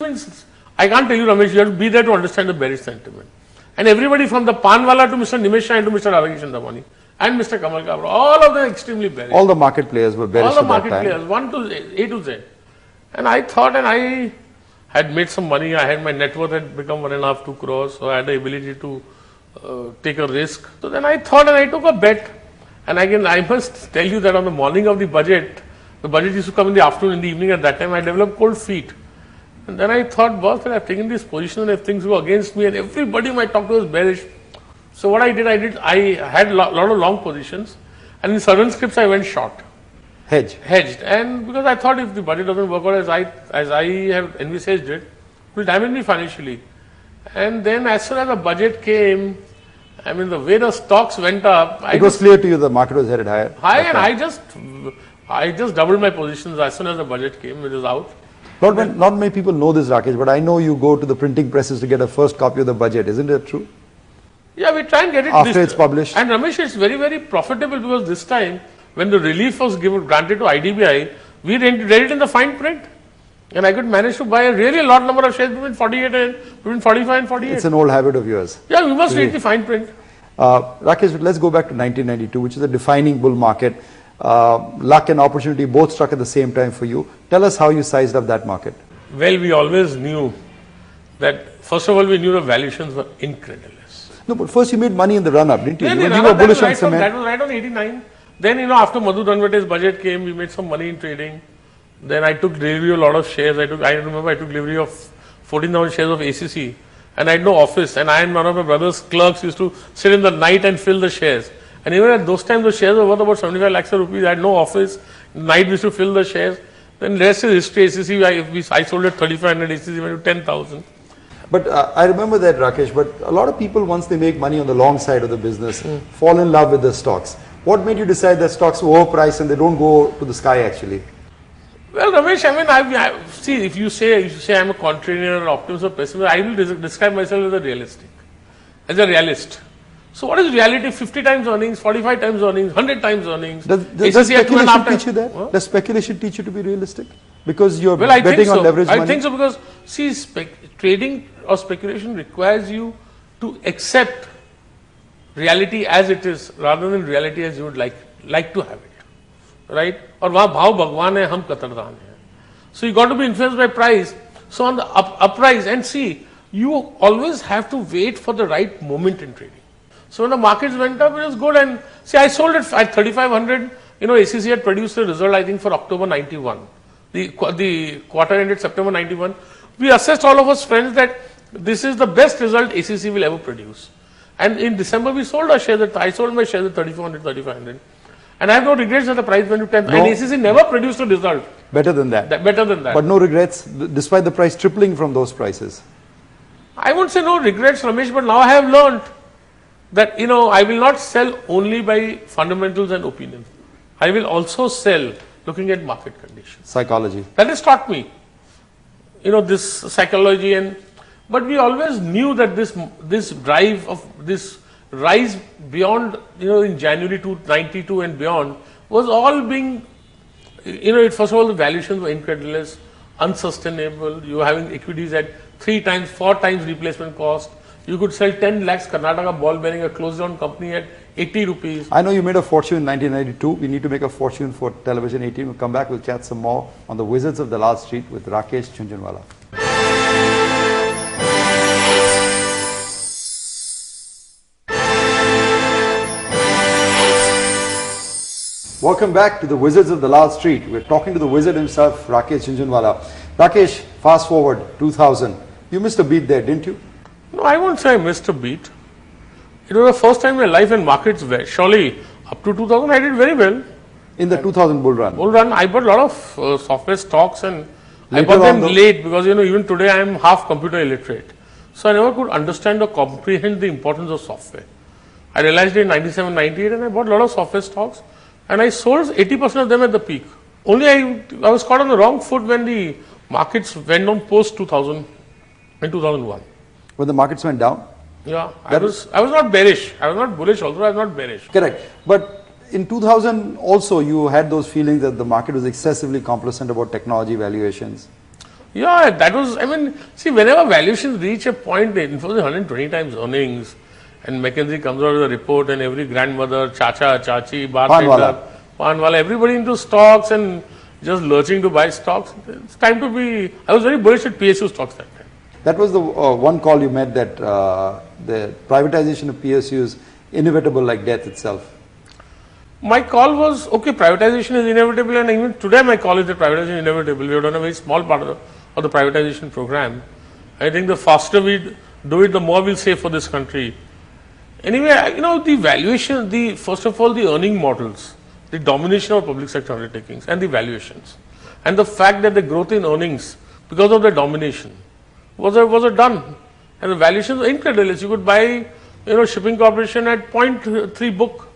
Means, I can't tell you, Ramesh, you have to be there to understand the bearish sentiment. And everybody from the Panwala to Mr. Nimesh Shah and to Mr. Ravi Chandramani and Mr. Kamal Kabra, all of them extremely bearish. All the market players were bearish all the at that market time. players, one to A to Z. And I thought, and I had made some money, I had my net worth had become 1.5, 2 crores, so I had the ability to take a risk. So then I thought and I took a bet. And again, I must tell you that on the morning of the budget used to come in the afternoon, in the evening. At that time, I developed cold feet. And then I thought, boss, I've taken this position and if things go against me and everybody might talk to us bearish. So what I had a lot of long positions and in certain scripts I went short. Hedged. And because I thought if the budget doesn't work out as I have envisaged it will damage me financially. And then as soon as the budget came, I mean the way the stocks went up. It was clear to you the market was headed higher. And I just doubled my positions as soon as the budget came, it was out. Not many people know this, Rakesh, but I know you go to the printing presses to get a first copy of the budget. Isn't it true? Yeah, we try and get it after it's published. And Ramesh, it's very, very profitable because this time when the relief was granted to IDBI, we read it in the fine print. And I could manage to buy a really large number of shares between 45 and 48. It's an old habit of yours. Yeah, we must read the fine print. Rakesh, let's go back to 1992, which is a defining bull market. Luck and opportunity both struck at the same time for you. Tell us how you sized up that market. Well, we always knew that, first of all, we knew the valuations were incredible. No, but first you made money in the run-up, didn't you? Yeah, you were bullish on cement. That was right on 89. Then, after Madhu Dhanwate's budget came, we made some money in trading. Then I took delivery of a lot of shares. I remember I took delivery of 14,000 shares of ACC. And I had no office. And I and one of my brother's clerks used to sit in the night and fill the shares. And even at those times, the shares were worth about 75 lakhs of rupees. I had no office. Night we used to fill the shares. Then the rest is history. ACC, I sold at 3,500. ACC went to 10,000. But I remember that, Rakesh, but a lot of people, once they make money on the long side of the business, fall in love with the stocks. What made you decide that stocks were overpriced and they don't go to the sky actually? Well, Ramesh, I see, if you say I'm a contrarian or optimist or pessimist, I will describe myself as a realist. So what is reality? 50 times earnings, 45 times earnings, 100 times earnings. Does speculation teach you that? Huh? Does speculation teach you to be realistic? Because you're betting on leverage money? I think so because, see, trading or speculation requires you to accept reality as it is rather than reality as you would like to have it. Right? Or wahan bhav bhagwan hai, hum qatardan hai. So you got to be influenced by price. So on the uprise, and see, you always have to wait for the right moment in trading. So when the markets went up, it was good. And see, I sold it at 3,500. ACC had produced a result, I think, for October 91. The quarter ended September 91. We assessed, all of us friends, that this is the best result ACC will ever produce. And in December, we sold our shares. I sold my shares at 3,400, 3,500. And I have no regrets that the price went to 10. No. And ACC never produced a result. Better than that. Better than that. But no regrets, despite the price tripling from those prices. I won't say no regrets, Ramesh, but now I have learned that, I will not sell only by fundamentals and opinions. I will also sell looking at market conditions. Psychology. That has taught me, this psychology. But we always knew that this drive of this rise beyond, in January 92 and beyond was all being, first of all, the valuations were incredulous, unsustainable. You were having equities at 3 times, 4 times replacement cost. You could sell 10 lakhs Karnataka ball bearing, a closed down company at 80 rupees. I know you made a fortune in 1992. We need to make a fortune for Television 18. We'll come back, we'll chat some more on the Wizards of the Last Street with Rakesh Jhunjhunwala. Welcome back to the Wizards of the Last Street. We're talking to the wizard himself, Rakesh Jhunjhunwala. Rakesh, fast forward 2000. You missed a beat there, didn't you? No, I won't say I missed a beat. It was the first time in my life when markets were. Surely, up to 2000, I did very well. In the 2000 bull run? Bull run, I bought a lot of software stocks and I bought them late because, even today I am half computer illiterate. So I never could understand or comprehend the importance of software. I realized it in 97, 98 and I bought a lot of software stocks and I sold 80% of them at the peak. Only I was caught on the wrong foot when the markets went down post 2000 in 2001. When the markets went down? Yeah, I was not bearish. I was not bullish, although I was not bearish. Correct. But in 2000 also you had those feelings that the market was excessively complacent about technology valuations. Yeah, that was, I mean, see, whenever valuations reach a point, Infosys 120 times earnings, and McKinsey comes out with a report, and every grandmother, chacha, chachi, bartender, panwala, everybody into stocks and just lurching to buy stocks. It's time to be, I was very bullish at PSU stocks that time. That was the one call you made, that the privatization of PSU is inevitable like death itself. My call was, okay, privatization is inevitable, and even today my call is that privatization is inevitable. We have done a very small part of the privatization program. I think the faster we do it, the more we'll save for this country. Anyway, you know, the valuation, first of all, the earning models, the domination of public sector undertakings and the valuations, and the fact that the growth in earnings because of the domination was a done, and the valuations were incredible. You could buy, you know, shipping corporation at 0.3 book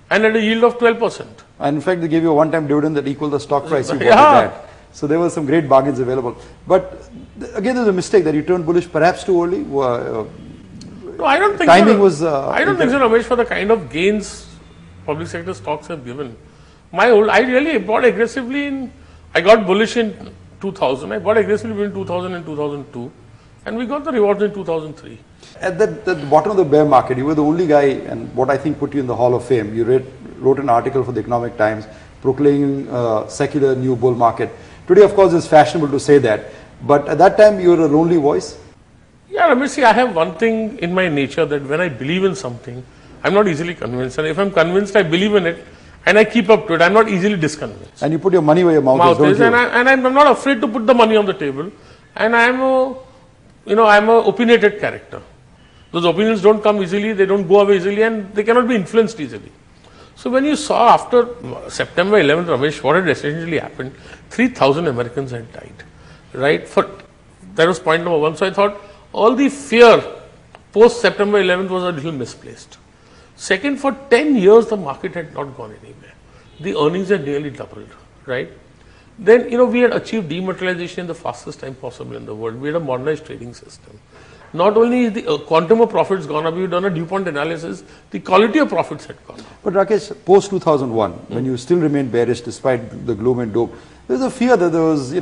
and at a yield of 12%. And in fact, they gave you a one-time dividend that equaled the stock price you bought Yeah. it at. So there were some great bargains available. But again, there's a mistake that you turned bullish perhaps too early. No, I don't think Timing so. was, I don't think so, Ramesh, for the kind of gains public sector stocks have given. I really bought aggressively I got bullish in 2000. I bought aggressively between 2000 and 2002, and we got the rewards in 2003. At the bottom of the bear market, you were the only guy, and what I think put you in the Hall of Fame. You wrote an article for the Economic Times proclaiming secular new bull market. Today, of course, it's fashionable to say that, but at that time, you were a lonely voice. Yeah, Ramesh, see, I have one thing in my nature that when I believe in something, I'm not easily convinced. And if I'm convinced, I believe in it, and I keep up to it. I'm not easily disconvinced. And you put your money where your mouth is, don't you? And I'm not afraid to put the money on the table. And I'm a opinionated character. Those opinions don't come easily, they don't go away easily, and they cannot be influenced easily. So when you saw after September 11th, Ramesh, what had essentially happened, 3,000 Americans had died, right? That was point number one. So I thought all the fear post September 11th was a little misplaced. Second, for 10 years, the market had not gone anywhere. The earnings had nearly doubled, right? Then, we had achieved dematerialization in the fastest time possible in the world. We had a modernized trading system. Not only is the quantum of profits gone up, we've done a DuPont analysis, the quality of profits had gone up. But Rakesh, post 2001, when you still remained bearish despite the gloom and doom, there was a fear that there was,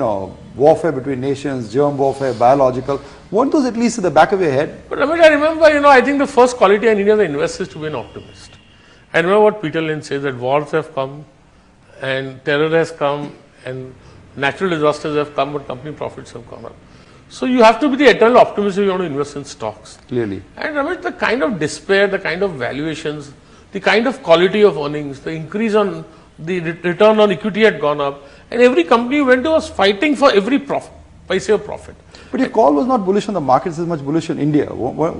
warfare between nations, germ warfare, biological. Weren't those at least at the back of your head? But I remember, I think the first quality I need as an investor is to be an optimist. I remember what Peter Lynch says, that wars have come, and terror has come, and natural disasters have come, but company profits have gone up. So you have to be the eternal optimist if you want to invest in stocks. Clearly. And Ramesh, the kind of despair, the kind of valuations, the kind of quality of earnings, the increase on the return on equity had gone up, and every company you went to was fighting for every profit, paisa of profit. But your call was not bullish on the markets as much bullish on India.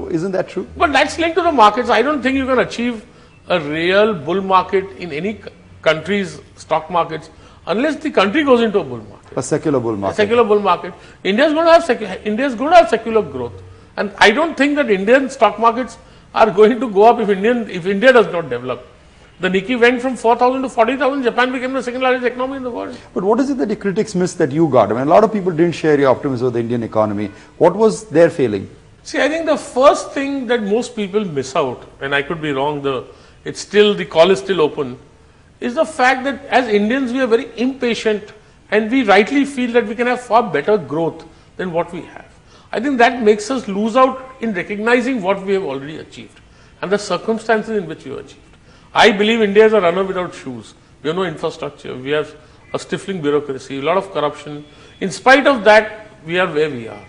Isn't that true? But that's linked to the markets. I don't think you can achieve a real bull market in any country's stock markets unless the country goes into a bull market. A secular bull market. A secular bull market. India is going to have secular growth, and I don't think that Indian stock markets are going to go up if India does not develop. The Nikkei went from 4,000 to 40,000. Japan became the second largest economy in the world. But what is it that the critics missed that you got? A lot of people didn't share your optimism of the Indian economy. What was their failing? See, I think the first thing that most people miss out, and I could be wrong, the call is still open, is the fact that as Indians we are very impatient, and we rightly feel that we can have far better growth than what we have. I think that makes us lose out in recognizing what we have already achieved and the circumstances in which we have achieved. I believe India is a runner without shoes. We have no infrastructure. We have a stifling bureaucracy, a lot of corruption. In spite of that, we are where we are,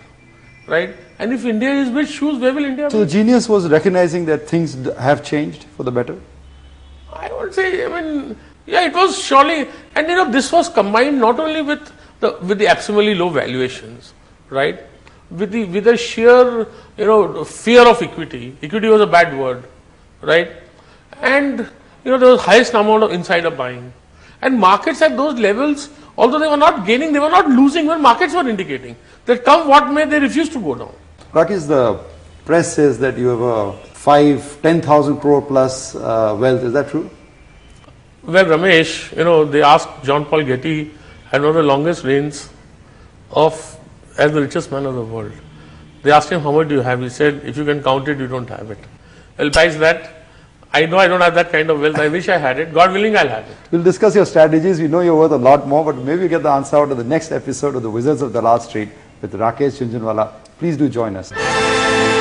right? And if India is with shoes, where will India be? So the genius was recognizing that things have changed for the better? I would say, yeah, it was surely, and this was combined not only with the absurdly low valuations, right? With the sheer, fear of equity. Equity was a bad word, right? And, there was highest amount of insider buying. And markets at those levels, although they were not gaining, they were not losing when markets were indicating that come what may, they refused to go down. Rakesh, the press says that you have a 10,000 crore plus wealth. Is that true? Well, Ramesh, they asked John Paul Getty, had one of the longest reigns as the richest man of the world. They asked him, how much do you have? He said, if you can count it, you don't have it. Well, besides that, I know I don't have that kind of wealth. I wish I had it. God willing, I'll have it. We'll discuss your strategies. We know you're worth a lot more, but maybe you get the answer out of the next episode of the Wizards of Dalal Street. with Rakesh Jhunjhunwala. Please do join us.